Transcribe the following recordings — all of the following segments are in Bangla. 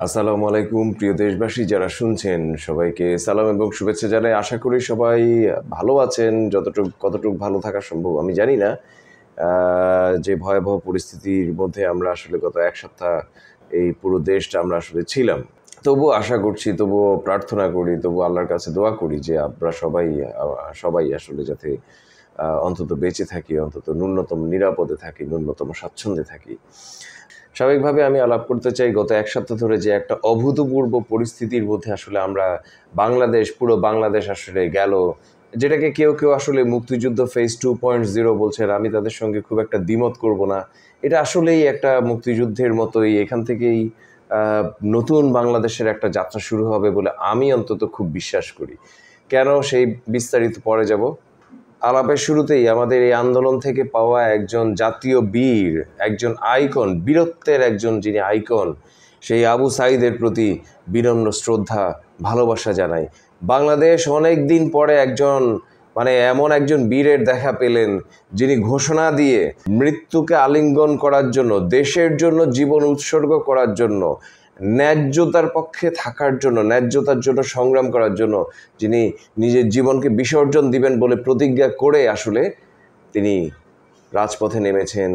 আসসালামু আলাইকুম প্রিয় দেশবাসী যারা শুনছেন সবাইকে সালাম এবং শুভেচ্ছা জানাই। আশা করি সবাই ভালো আছেন, কতটুকু ভালো থাকা সম্ভব আমি জানি না। যে ভয়াবহ পরিস্থিতির মধ্যে আমরা আসলে গত এক সপ্তাহ এই পুরো দেশটা আমরা আসলে ছিলাম, তবুও আশা করছি, তবুও প্রার্থনা করি, তবুও আল্লাহর কাছে দোয়া করি যে আমরা সবাই আসলে যাতে অন্তত বেঁচে থাকি, অন্তত ন্যূনতম নিরাপদে থাকি, ন্যূনতম স্বাচ্ছন্দ্যে থাকি। স্বাভাবিকভাবে আমি আলাপ করতে চাই গত এক সপ্তাহ ধরে যে একটা অভূতপূর্ব পরিস্থিতির মধ্যে আসলে আমরা পুরো বাংলাদেশ আসলে গেল, যেটাকে কেউ কেউ আসলে মুক্তিযুদ্ধ ফেজ 2.0 বলছেন। আমি তাদের সঙ্গে খুব একটা দ্বিমত করব না। এটা আসলেই একটা মুক্তিযুদ্ধের মতোই, এখান থেকেই নতুন বাংলাদেশের একটা যাত্রা শুরু হবে বলে আমি অন্তত খুব বিশ্বাস করি। কেন, সেই বিস্তারিত পরে যাব। আলাপের শুরুতেই আমাদের এই আন্দোলন থেকে পাওয়া একজন জাতীয় বীর, একজন আইকন, বীরত্বের একজন যিনি আইকন, সেই আবু সাঈদের প্রতি বিনম্র শ্রদ্ধা, ভালোবাসা জানাই। বাংলাদেশ অনেক দিন পরে এমন একজন বীরের দেখা পেলেন, যিনি ঘোষণা দিয়ে মৃত্যুকে আলিঙ্গন করার জন্য, দেশের জন্য জীবন উৎসর্গ করার জন্য, ন্যায্যতার পক্ষে থাকার জন্য, ন্যায্যতার জন্য সংগ্রাম করার জন্য, যিনি নিজের জীবনকে বিসর্জন দিবেন বলে প্রতিজ্ঞা করে আসলে তিনি রাজপথে নেমেছেন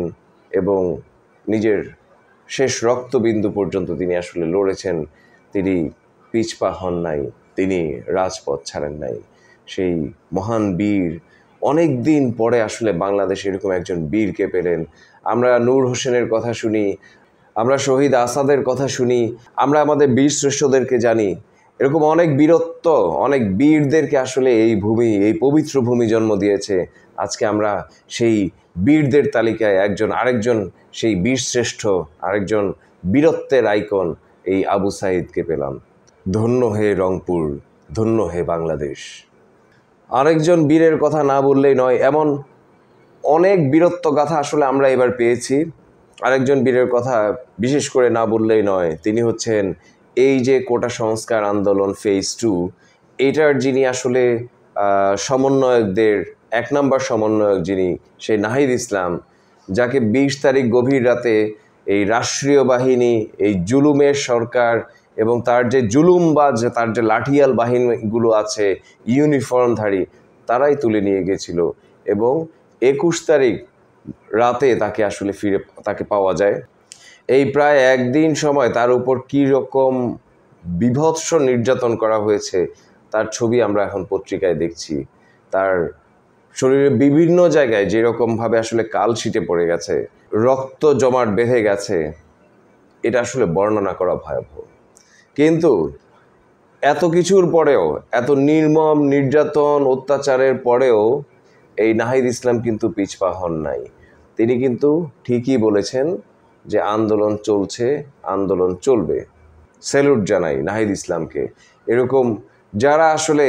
এবং নিজের শেষ রক্তবিন্দু পর্যন্ত তিনি আসলে লড়েছেন। তিনি পিছপা হন নাই, তিনি রাজপথ ছাড়েন নাই। সেই মহান বীর, অনেক দিন পরে আসলে বাংলাদেশ এরকম একজন বীরকে পেলেন। আমরা নূর হোসেনের কথা শুনি, আমরা শহীদ আসাদের কথা শুনি, আমরা আমাদের বীর শ্রেষ্ঠদেরকে জানি। এরকম অনেক বীরত্ব, অনেক বীরদেরকে আসলে এই পবিত্র ভূমি জন্ম দিয়েছে। আজকে আমরা সেই বীরদের তালিকায় আরেকজন সেই বীরশ্রেষ্ঠ, আরেকজন বীরত্বের আইকন এই আবু সাঈদকে পেলাম। ধন্য হে রংপুর, ধন্য হে বাংলাদেশ। আরেকজন বীরের কথা না বললেই নয়, এমন অনেক বীরত্ব গাথা আসলে আমরা এবার পেয়েছি। আরেকজন বীরের কথা বিশেষ করে না বললেই নয়, তিনি হচ্ছেন এই যে কোটা সংস্কার আন্দোলন ফেজ 2, এটার যিনি আসলে সমন্বয়কদের 1 নম্বর সমন্বয়ক, যিনি সেই নাহিদ ইসলাম, যাকে 20 তারিখ গভীর রাতে এই রাষ্ট্রীয় বাহিনী, এই জুলুমের সরকার এবং তার যে জুলুমবাজ, তার যে লাঠিয়াল বাহিনীগুলো আছে ইউনিফর্মধারী, তারাই তুলে নিয়ে গেছিল এবং 21 তারিখ রাতে তাকে পাওয়া যায়। এই প্রায় একদিন সময় তার উপর কী রকম বীভৎস নির্যাতন করা হয়েছে তার ছবি আমরা এখন পত্রিকায় দেখছি। তার শরীরে বিভিন্ন জায়গায় যেরকমভাবে আসলে কাল ছিটে পড়ে গেছে, রক্ত জমাট বেঁধে গেছে, এটা আসলে বর্ণনা করা ভয়াবহ। কিন্তু এত কিছুর পরেও, এত নির্মম নির্যাতন অত্যাচারের পরেও এই নাহিদ ইসলাম কিন্তু পিছপা হন নাই। তিনি কিন্তু ঠিকই বলেছেন যে আন্দোলন চলছে, আন্দোলন চলবে। স্যালুট জানাই নাহিদ ইসলামকে। এরকম যারা আসলে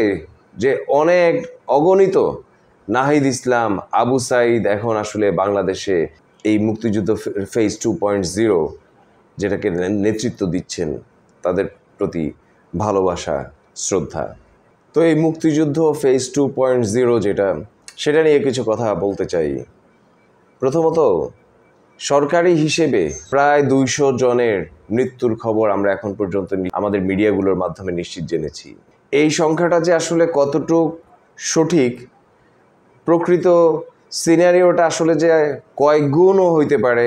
যে অনেক অগণিত নাহিদ ইসলাম, আবু সাঈদ এখন আসলে বাংলাদেশে এই মুক্তিযুদ্ধ ফেজ 2.0 যেটাকে নেতৃত্ব দিচ্ছেন, তাদের প্রতি ভালোবাসা, শ্রদ্ধা। তো এই মুক্তিযুদ্ধ ফেজ 2.0 সেটা নিয়ে কিছু কথা বলতে চাই। প্রথমত, সরকারি হিসেবে প্রায় 200 জনের মৃত্যুর খবর আমরা এখন পর্যন্ত আমাদের মিডিয়াগুলোর মাধ্যমে নিশ্চিত জেনেছি। এই সংখ্যাটা যে আসলে কতটুক সঠিক, প্রকৃত সিনারিওটা আসলে যে কয়েক গুণও হইতে পারে,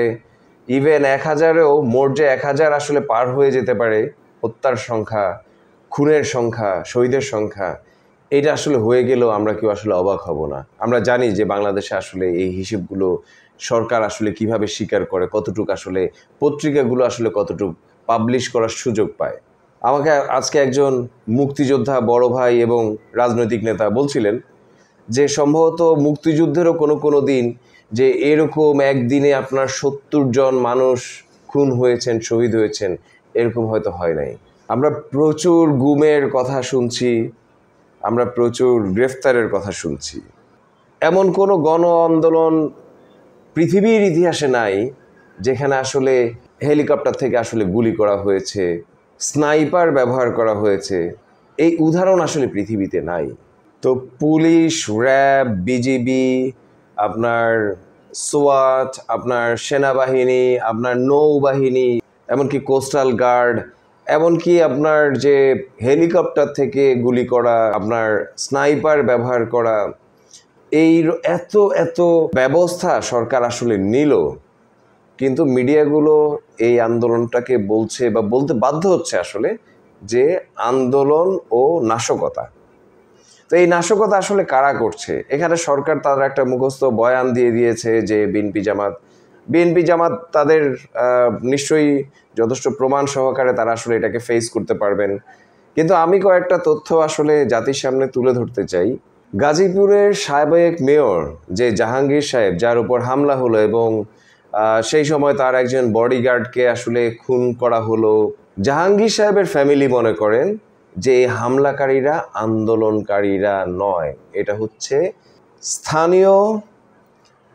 ইভেন 1000-এও, মোট যে 1000 আসলে পার হয়ে যেতে পারে হত্যার সংখ্যা, খুনের সংখ্যা, শহীদের সংখ্যা, এটা আসলে হয়ে গেলেও আমরা কেউ আসলে অবাক হব না। আমরা জানি যে বাংলাদেশে আসলে এই হিসেবগুলো সরকার আসলে কিভাবে স্বীকার করে, কতটুকু আসলে পত্রিকাগুলো আসলে কতটুকু পাবলিশ করার সুযোগ পায়। আমাকে আজকে একজন মুক্তিযোদ্ধা বড় ভাই এবং রাজনৈতিক নেতা বলছিলেন যে সম্ভবত মুক্তিযুদ্ধেরও কোনো দিন যে এরকম একদিনে আপনার 70 জন মানুষ খুন হয়েছেন, শহীদ হয়েছেন, এরকম হয়তো হয় নাই। আমরা প্রচুর গুমের কথা শুনছি, আমরা প্রচুর গ্রেফতারের কথা শুনছি। এমন কোনো গণ আন্দোলন পৃথিবীর ইতিহাসে নাই যেখানে আসলে হেলিকপ্টার থেকে আসলে গুলি করা হয়েছে, স্নাইপার ব্যবহার করা হয়েছে। এই উদাহরণ আসলে পৃথিবীতে নাই। তো পুলিশ, র্যাব, বিজিবি, আপনার সোয়াট, আপনার সেনাবাহিনী, আপনার নৌবাহিনী, এমনকি কোস্টাল গার্ড, এমনকি আপনার যে হেলিকপ্টার থেকে গুলি করা, আপনার স্নাইপার ব্যবহার করা, এই এত এত ব্যবস্থা সরকার আসলে নিল, কিন্তু মিডিয়াগুলো এই আন্দোলনটাকে বলছে বা বলতে বাধ্য হচ্ছে আসলে যে আন্দোলন ও নাশকতা। তো এই নাশকতা আসলে কারা করছে? এখানে সরকার তার একটা মুখস্থ বয়ান দিয়ে দিয়েছে যে বিএনপি জামাত তাদের নিশ্চয়ই যথেষ্ট প্রমাণ সহকারে তারা আসলে এটাকে ফেস করতে পারবেন। কিন্তু আমি কয়েকটা তথ্য আসলে জাতির সামনে তুলে ধরতে চাই। গাজীপুরের সাবেক মেয়র যে জাহাঙ্গীর সাহেব, যার উপর হামলা হলো এবং সেই সময় তার একজন বডিগার্ডকে আসলে খুন করা হলো, জাহাঙ্গীর সাহেবের ফ্যামিলি মনে করেন যে এই হামলাকারীরা আন্দোলনকারীরা নয়, এটা হচ্ছে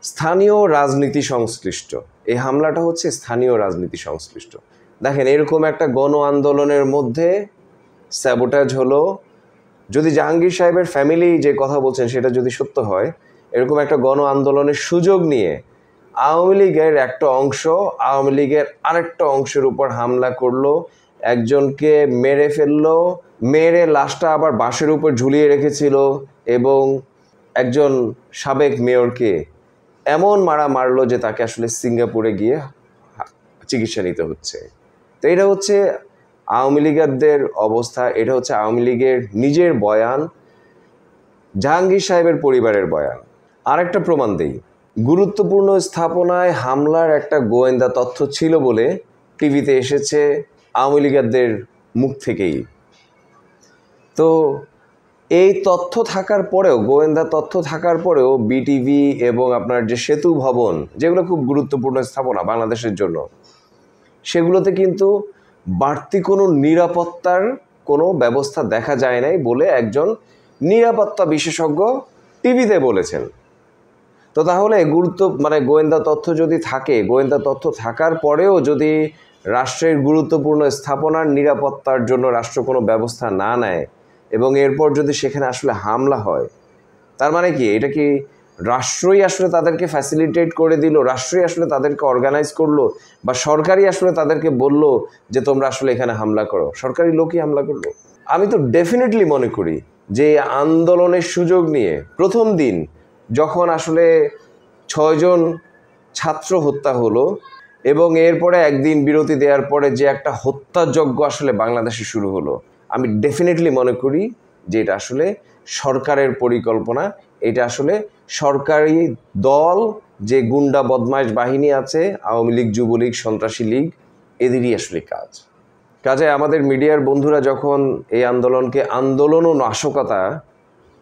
স্থানীয় রাজনীতি সংশ্লিষ্ট। এই হামলাটা হচ্ছে স্থানীয় রাজনীতি সংশ্লিষ্ট। দেখেন, এরকম একটা গণ আন্দোলনের মধ্যে স্যাবোটাজ হলো, যদি জাহাঙ্গীর সাহেবের ফ্যামিলি যে কথা বলছেন সেটা যদি সত্য হয়, এরকম একটা গণ আন্দোলনের সুযোগ নিয়ে আওয়ামী লীগের একটা অংশ আওয়ামী লীগের আরেকটা অংশের উপর হামলা করলো, একজনকে মেরে ফেললো, মেরে লাশটা আবার বাঁশের উপর ঝুলিয়ে রেখেছিল এবং একজন সাবেক মেয়রকে এমন মারলো যে তাকে আসলে সিঙ্গাপুরে গিয়ে চিকিৎসা নিতে হচ্ছে। তো এটা হচ্ছে আওয়ামী লীগারদের অবস্থা, এটা হচ্ছে আওয়ামী লীগের নিজের বয়ান, জাহাঙ্গীর সাহেবের পরিবারের বয়ান। আরেকটা প্রমাণ দেই, গুরুত্বপূর্ণ স্থাপনায় হামলার একটা গোয়েন্দা তথ্য ছিল বলে টিভিতে এসেছে আওয়ামী লীগারদের মুখ থেকেই। তো এই তথ্য থাকার পরেও, গোয়েন্দা তথ্য থাকার পরেও বিটিভি এবং আপনার যে সেতু ভবন, যেগুলো খুব গুরুত্বপূর্ণ স্থাপনা বাংলাদেশের জন্য, সেগুলোতে কিন্তু বাড়তি কোনো নিরাপত্তার কোনো ব্যবস্থা দেখা যায় নাই বলে একজন নিরাপত্তা বিশেষজ্ঞ টিভিতে বলেছেন। তো তাহলে গোয়েন্দা তথ্য যদি থাকে, গোয়েন্দা তথ্য থাকার পরেও যদি রাষ্ট্রের গুরুত্বপূর্ণ স্থাপনার নিরাপত্তার জন্য রাষ্ট্র কোনো ব্যবস্থা না নেয় এবং এরপর যদি সেখানে আসলে হামলা হয়, তার মানে কি এটা কি রাষ্ট্রই আসলে তাদেরকে ফ্যাসিলিটেট করে দিল, রাষ্ট্রই আসলে তাদেরকে অর্গানাইজ করলো, বা সরকারই আসলে তাদেরকে বলল যে তোমরা আসলে এখানে হামলা করো? সরকারি লোকই হামলা করলো? আমি তো ডেফিনেটলি মনে করি যে আন্দোলনের সুযোগ নিয়ে প্রথম দিন যখন আসলে 6 জন ছাত্র হত্যা হলো এবং এরপরে একদিন বিরতি দেওয়ার পরে যে একটা হত্যাযজ্ঞ আসলে বাংলাদেশে শুরু হলো, আমি ডেফিনেটলি মনে করি যে এটা আসলে সরকারের পরিকল্পনা, এটা আসলে সরকারি দল, যে গুন্ডা বদমাইশ বাহিনী আছে, আওয়ামী লীগ, যুবলীগ, সন্ত্রাসী লীগ, এদেরই আসলে কাজে আমাদের মিডিয়ার বন্ধুরা যখন এই আন্দোলনকে আন্দোলন ও নাশকতা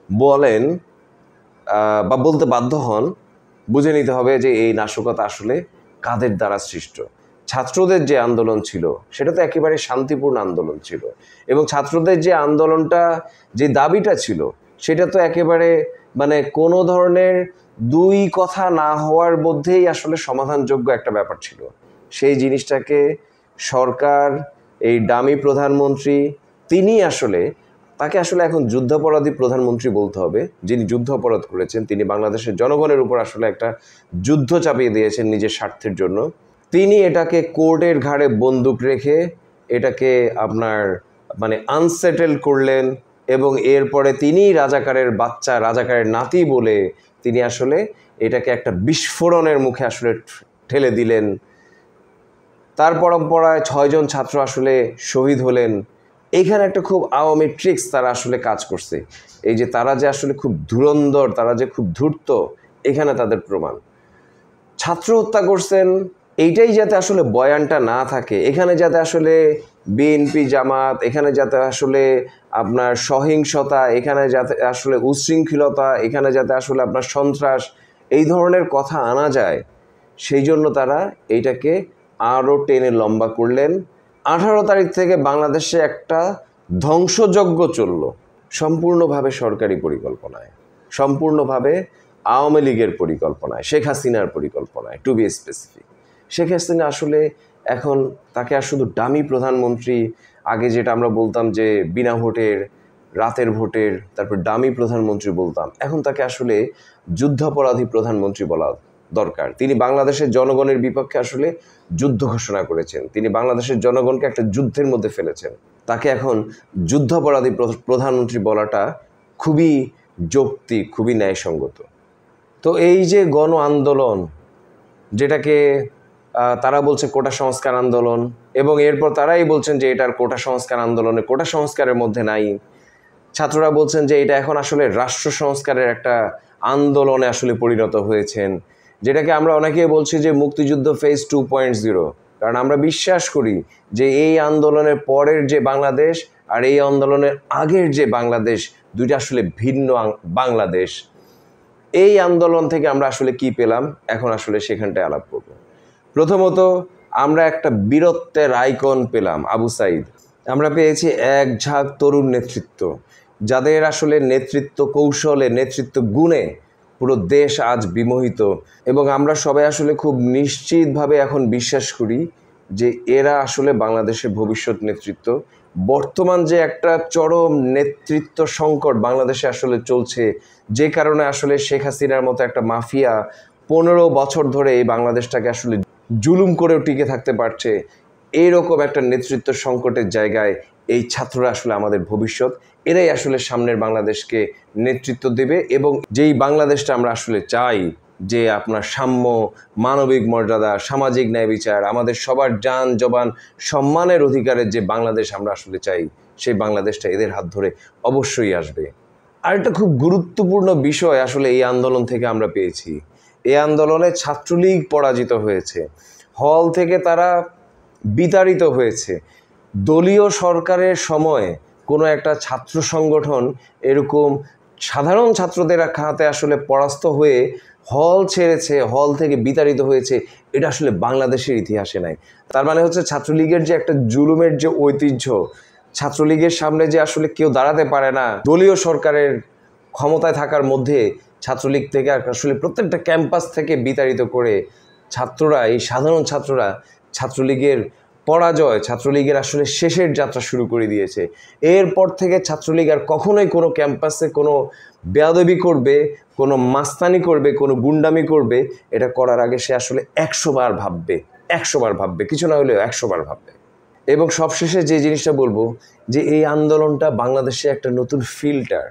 বলেন বা বলতে বাধ্য হন, বুঝে নিতে হবে যে এই নাশকতা আসলে কাদের দ্বারা সৃষ্ট। ছাত্রদের যে আন্দোলন ছিল সেটা তো একেবারে শান্তিপূর্ণ আন্দোলন ছিল, এবং ছাত্রদের যে আন্দোলনটা, যে দাবিটা ছিল, সেটা তো একেবারে কোনো ধরনের দুই কথা না হওয়ার মধ্যেই আসলে সমাধানযোগ্য একটা ব্যাপার ছিল। সেই জিনিসটাকে সরকার, এই ডামি প্রধানমন্ত্রী, তাকে আসলে এখন যুদ্ধাপরাধী প্রধানমন্ত্রী বলতে হবে, যিনি যুদ্ধ অপরাধ করেছেন, তিনি বাংলাদেশের জনগণের উপর আসলে একটা যুদ্ধ চাপিয়ে দিয়েছেন নিজের স্বার্থের জন্য। তিনি এটাকে কোর্টের ঘাড়ে বন্দুক রেখে এটাকে আনসেটেল করলেন, এবং এরপরে তিনি রাজাকারের বাচ্চা, রাজাকারের নাতি বলে তিনি আসলে এটাকে একটা বিস্ফোরণের মুখে আসলে ঠেলে দিলেন। তার পরম্পরায় 6 জন ছাত্র আসলে শহীদ হলেন। এইখানে একটা খুব আওয়ামী ট্রিক্স তারা আসলে কাজ করছে, এই যে তারা যে আসলে খুব ধুরন্ধর, তারা যে খুব ধূর্ত, এখানে তাদের প্রমাণ। ছাত্র হত্যা করছেন, এইটাই যাতে আসলে বয়ানটা না থাকে, এখানে যাতে আসলে বিএনপি জামাত, এখানে যাতে আসলে আপনার সহিংসতা, এখানে যাতে আসলে উচ্ছৃঙ্খলতা, এখানে যাতে আসলে আপনার সন্ত্রাস, এই ধরনের কথা আনা যায়, সেই জন্য তারা এইটাকে আরও টেনে লম্বা করলেন। 18 তারিখ থেকে বাংলাদেশে একটা ধ্বংসযজ্ঞ চলল, সম্পূর্ণভাবে সরকারি পরিকল্পনায়, সম্পূর্ণভাবে আওয়ামী লীগের পরিকল্পনায়, শেখ হাসিনার পরিকল্পনায়, to be specific. Sheikh Hasina আসলে এখন তাকে আর শুধু ডামি প্রধানমন্ত্রী, আগে যেটা আমরা বলতাম যে বিনা ভোটের, রাতের ভোটের, তারপর ডামি প্রধানমন্ত্রী বলতাম, এখন তাকে আসলে যুদ্ধাপরাধী প্রধানমন্ত্রী দরকার। তিনি বাংলাদেশের জনগণের বিপক্ষে আসলে যুদ্ধ ঘোষণা করেছেন, তিনি বাংলাদেশের জনগণকে একটা যুদ্ধের মধ্যে ফেলেছেন। তাকে এখন যুদ্ধাপরাধী প্রধানমন্ত্রী বলাটা খুবই যৌক্তিক, খুবই ন্যায়সঙ্গত। তো এই যে গণ আন্দোলন, যেটাকে তারা বলছে কোটা সংস্কার আন্দোলন, এবং এরপর তারাই বলছেন যে এটার কোটা সংস্কার আন্দোলনে কোটা সংস্কারের মধ্যে নাই। ছাত্ররা বলছেন যে এটা এখন আসলে রাষ্ট্র সংস্কারের একটা আন্দোলনে আসলে পরিণত হয়েছেন, যেটাকে আমরা অনেকেই বলছি যে মুক্তিযুদ্ধ ফেজ 2.0। কারণ আমরা বিশ্বাস করি যে এই আন্দোলনের পরের যে বাংলাদেশ আর এই আন্দোলনের আগের যে বাংলাদেশ, দুইটা আসলে ভিন্ন বাংলাদেশ। এই আন্দোলন থেকে আমরা আসলে কি পেলাম, এখন আসলে সেখানটায় আলাপ করব। প্রথমত, আমরা একটা বীরত্বের আইকন পেলাম, আবু সাইদ। আমরা পেয়েছি এক ঝাঁক তরুণ নেতৃত্ব, যাদের আসলে নেতৃত্ব কৌশলে, নেতৃত্ব গুণে পুরো দেশ আজ বিমোহিত। এবং আমরা সবাই আসলে খুব নিশ্চিতভাবে এখন বিশ্বাস করি যে এরা আসলে বাংলাদেশের ভবিষ্যৎ নেতৃত্ব। বর্তমান যে একটা চরম নেতৃত্ব সংকট বাংলাদেশে আসলে চলছে, যে কারণে আসলে শেখ হাসিনার মতো একটা মাফিয়া 15 বছর ধরে এই বাংলাদেশটাকে আসলে জুলুম করেও টিকে থাকতে পারছে, এইরকম একটা নেতৃত্ব সংকটের জায়গায় এই ছাত্ররা আসলে আমাদের ভবিষ্যৎ। এরাই আসলে সামনের বাংলাদেশকে নেতৃত্ব দেবে। এবং যেই বাংলাদেশটা আমরা আসলে চাই, যে আপনার সাম্য, মানবিক মর্যাদা, সামাজিক ন্যায় বিচার, আমাদের সবার জান জবান সম্মানের অধিকারের যে বাংলাদেশ আমরা আসলে চাই, সেই বাংলাদেশটা এদের হাত ধরে অবশ্যই আসবে। আর একটা খুব গুরুত্বপূর্ণ বিষয় আসলে এই আন্দোলন থেকে আমরা পেয়েছি, এই আন্দোলনে ছাত্রলীগ পরাজিত হয়েছে, হল থেকে তারা বিতাড়িত হয়েছে। দলীয় সরকারের সময় কোনো একটা ছাত্র সংগঠন এরকম সাধারণ ছাত্রদের হাতে আসলে পরাস্ত হয়ে হল ছেড়েছে, হল থেকে বিতাড়িত হয়েছে, এটা আসলে বাংলাদেশের ইতিহাসে নাই। তার মানে হচ্ছে ছাত্রলীগের যে একটা জুলুমের যে ঐতিহ্য, ছাত্রলীগের সামনে যে আসলে কেউ দাঁড়াতে পারে না, দলীয় সরকারের ক্ষমতায় থাকার মধ্যে ছাত্রলীগ থেকে আসলে প্রত্যেকটা ক্যাম্পাস থেকে বিতাড়িত করে ছাত্ররা, এই সাধারণ ছাত্ররা ছাত্রলীগের পরাজয়, ছাত্রলীগের আসলে শেষের যাত্রা শুরু করে দিয়েছে। এরপর থেকে ছাত্রলীগ আর কখনোই কোনো ক্যাম্পাসে কোনো বেয়াদবি করবে, কোনো মাস্তানি করবে, কোনো গুন্ডামি করবে, এটা করার আগে সে আসলে 100 বার ভাববে, 100 বার ভাববে, কিছু না হলেও 100 বার ভাববে। এবং সবশেষে যে জিনিসটা বলবো, যে এই আন্দোলনটা বাংলাদেশে একটা নতুন ফিল্টার।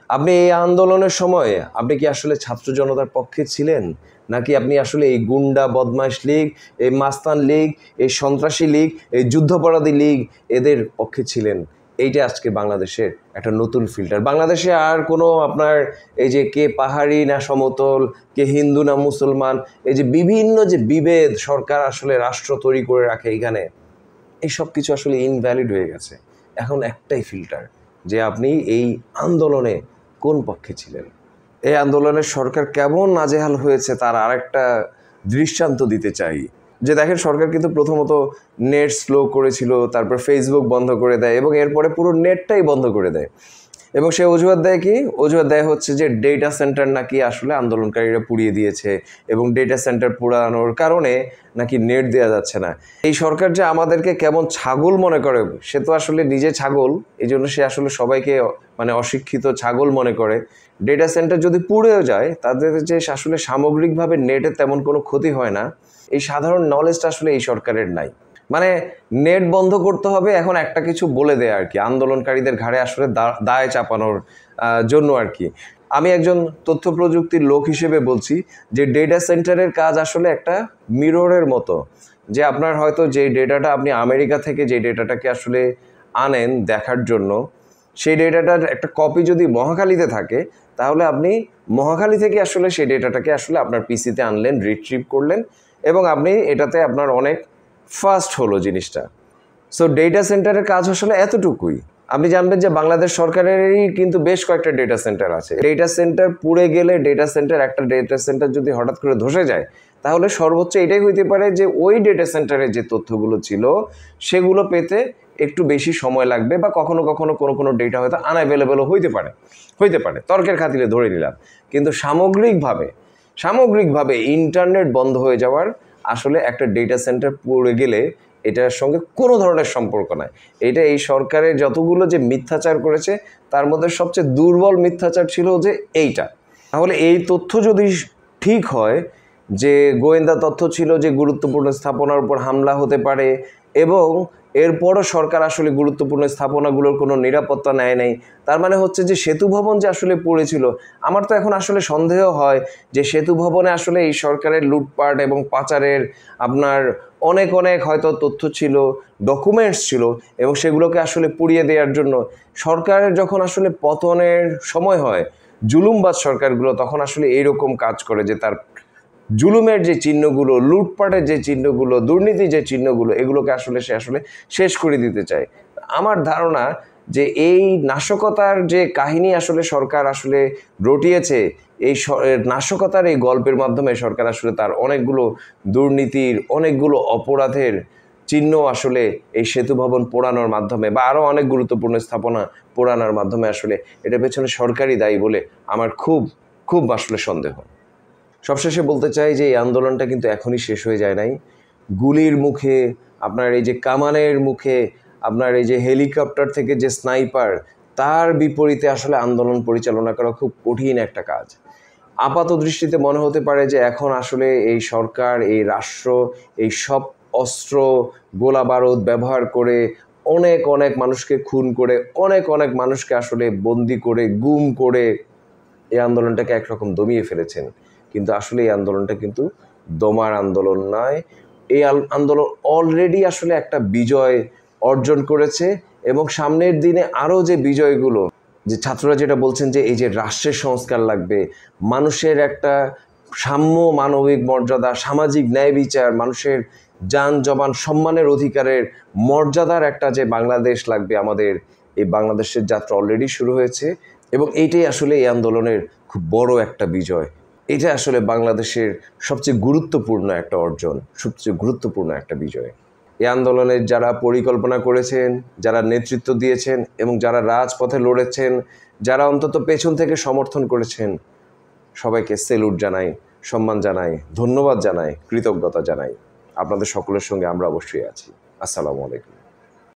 আপনি এই আন্দোলনের সময় আপনি কি আসলে ছাত্র জনতার পক্ষে ছিলেন, নাকি আপনি আসলে এই গুন্ডা বদমাইশ লীগ, এই মাস্তান লীগ, এই সন্ত্রাসী লীগ, এই যুদ্ধাপরাধী লীগ, এদের পক্ষে ছিলেন? এইটা আজকে বাংলাদেশের একটা নতুন ফিল্টার। বাংলাদেশে আর কোনো আপনার এই যে কে পাহাড়ি না সমতল, কে হিন্দু না মুসলমান, এই যে বিভিন্ন যে বিভেদ সরকার আসলে রাষ্ট্র তৈরি করে রাখে এইখানে, এই সব কিছু আসলে ইনভ্যালিড হয়ে গেছে। এখন একটাই ফিল্টার, যে আপনি এই আন্দোলনে কোন পক্ষে ছিলেন। এই আন্দোলনের সরকার কেমন নাজেহাল হয়েছে তার আরেকটা দৃষ্টান্ত দিতে চাই। যে দেখেন, সরকার কিন্তু প্রথমত নেট স্লো করেছিল, তারপর ফেসবুক বন্ধ করে দেয়, এবং এরপরে পুরো নেটটাই বন্ধ করে দেয়। এবং সে অজুহাত দেয় কি? অজুহাত দেয় হচ্ছে যে ডেটা সেন্টার নাকি আসলে আন্দোলনকারীরা পুড়িয়ে দিয়েছে, এবং ডেটা সেন্টার পুরানোর কারণে নাকি নেট দেওয়া যাচ্ছে না। এই সরকার যে আমাদেরকে কেমন ছাগল মনে করে, সে তো আসলে নিজে ছাগল, এই জন্য সে আসলে সবাইকে মানে অশিক্ষিত ছাগল মনে করে। ডেটা সেন্টার যদি পুড়েও যায়, তাদের যে আসলে সামগ্রিকভাবে নেটের তেমন কোনো ক্ষতি হয় না, এই সাধারণ নলেজটা আসলে এই সরকারের নাই। মানে নেট বন্ধ করতে হবে, এখন একটা কিছু বলে দেয় আর কি, আন্দোলনকারীদের ঘাড়ে আসলে দায় চাপানোর জন্য আর কি। আমি একজন তথ্য প্রযুক্তির লোক হিসেবে বলছি যে ডেটা সেন্টারের কাজ আসলে একটা মিররের মতো, যে আপনার হয়তো যে ডেটাটা আপনি আমেরিকা থেকে যে ডেটাটাকে আসলে আনেন দেখার জন্য, সেই ডেটাটার একটা কপি যদি মহাখালীতে থাকে, তাহলে আপনি মহাখালী থেকে আসলে সেই ডেটাটাকে আসলে আপনার পিসিতে আনলেন, রিট্রিভ করলেন, এবং আপনি এটাতে আপনার অনেক ফাস্ট হলো জিনিসটা। সো ডেটা সেন্টারের কাজ আসলে এতটুকুই। আপনি জানবেন যে বাংলাদেশ সরকারেরই কিন্তু বেশ কয়েকটা ডেটা সেন্টার আছে। ডেটা সেন্টার পুড়ে গেলে, একটা ডেটা সেন্টার যদি হঠাৎ করে ধসে যায়, তাহলে সর্বোচ্চ এটাই হইতে পারে যে ওই ডেটা সেন্টারে যে তথ্যগুলো ছিল সেগুলো পেতে একটু বেশি সময় লাগবে, বা কখনো কখনো কোনো ডেটা হয়তো আনঅ্যাভেলেবলও হইতে পারে, তর্কের খাতিরে ধরে নিলাম। কিন্তু সামগ্রিকভাবে ইন্টারনেট বন্ধ হয়ে যাওয়ার আসলে একটা ডেটা সেন্টার পড়ে গেলে এটার সঙ্গে কোনো ধরনের সম্পর্ক নাই। এটা এই সরকারের যতগুলো যে মিথ্যাচার করেছে, তার মধ্যে সবচেয়ে দুর্বল মিথ্যাচার ছিল যে এইটা। তাহলে এই তথ্য যদি ঠিক হয় যে গোয়েন্দা তথ্য ছিল যে গুরুত্বপূর্ণ স্থাপনার উপর হামলা হতে পারে এবং এরপরও সরকার আসলে গুরুত্বপূর্ণ স্থাপনাগুলোর কোনো নিরাপত্তা নেয় নাই, তার মানে হচ্ছে যে সেতু ভবন যে আসলে পড়েছিল, আমার তো এখন আসলে সন্দেহ হয় যে সেতু ভবনে আসলে এই সরকারের লুটপাট এবং পাচারের আপনার অনেক অনেক হয়তো তথ্য ছিল, ডকুমেন্টস ছিল এবং সেগুলোকে আসলে পুড়িয়ে দেওয়ার জন্য সরকারের যখন আসলে পতনের সময় হয়, জুলুমবাজ সরকারগুলো তখন আসলে এইরকম কাজ করে যে তার জুলুমের যে চিহ্নগুলো, লুটপাটের যে চিহ্নগুলো, দুর্নীতির যে চিহ্নগুলো, এগুলোকে আসলে সে আসলে শেষ করে দিতে চায়। আমার ধারণা যে এই নাশকতার যে কাহিনী আসলে সরকার আসলে রটিয়েছে, এই নাশকতার এই গল্পের মাধ্যমে সরকার আসলে তার অনেকগুলো দুর্নীতির, অনেকগুলো অপরাধের চিহ্ন আসলে এই সেতু ভবন পোড়ানোর মাধ্যমে বা আরও অনেক গুরুত্বপূর্ণ স্থাপনা পোড়ানোর মাধ্যমে আসলে এটার পেছনে সরকারই দায়ী বলে আমার খুব খুব আসলে সন্দেহ। সবশেষে বলতে চাই যে এই আন্দোলনটা কিন্তু এখনই শেষ হয়ে যায় নাই। গুলির মুখে, আপনার এই যে কামানের মুখে, আপনার এই যে হেলিকপ্টার থেকে যে স্নাইপার, তার বিপরীতে আসলে আন্দোলন পরিচালনা করা খুব কঠিন একটা কাজ। আপাত দৃষ্টিতে মনে হতে পারে যে এখন আসলে এই সরকার, এই রাষ্ট্র এই সব অস্ত্র, গোলা বারুদ ব্যবহার করে অনেক অনেক মানুষকে খুন করে, অনেক অনেক মানুষকে আসলে বন্দি করে, গুম করে এই আন্দোলনটাকে একরকম দমিয়ে ফেলেছেন। কিন্তু আসলে এই আন্দোলনটা কিন্তু দমার আন্দোলন নয়। এই আন্দোলন অলরেডি আসলে একটা বিজয় অর্জন করেছে এবং সামনের দিনে আরও যে বিজয়গুলো, যে ছাত্ররা যেটা বলছেন যে এই যে রাষ্ট্রের সংস্কার লাগবে, মানুষের একটা সাম্য মানবিক মর্যাদা, সামাজিক ন্যায় বিচার, মানুষের যান জবান সম্মানের অধিকারের মর্যাদার একটা যে বাংলাদেশ লাগবে, আমাদের এই বাংলাদেশের যাত্রা অলরেডি শুরু হয়েছে এবং এইটাই আসলে এই আন্দোলনের খুব বড় একটা বিজয়। এটা আসলে বাংলাদেশের সবচেয়ে গুরুত্বপূর্ণ একটা অর্জন, সবচেয়ে গুরুত্বপূর্ণ একটা বিজয়। এই আন্দোলনের যারা পরিকল্পনা করেছেন, যারা নেতৃত্ব দিয়েছেন এবং যারা রাজপথে লড়েছেন, যারা অন্তত পেছন থেকে সমর্থন করেছেন, সবাইকে সেলুট জানাই, সম্মান জানাই, ধন্যবাদ জানাই, কৃতজ্ঞতা জানাই। আপনাদের সকলের সঙ্গে আমরা অবশ্যই আছি। আসসালামু আলাইকুম।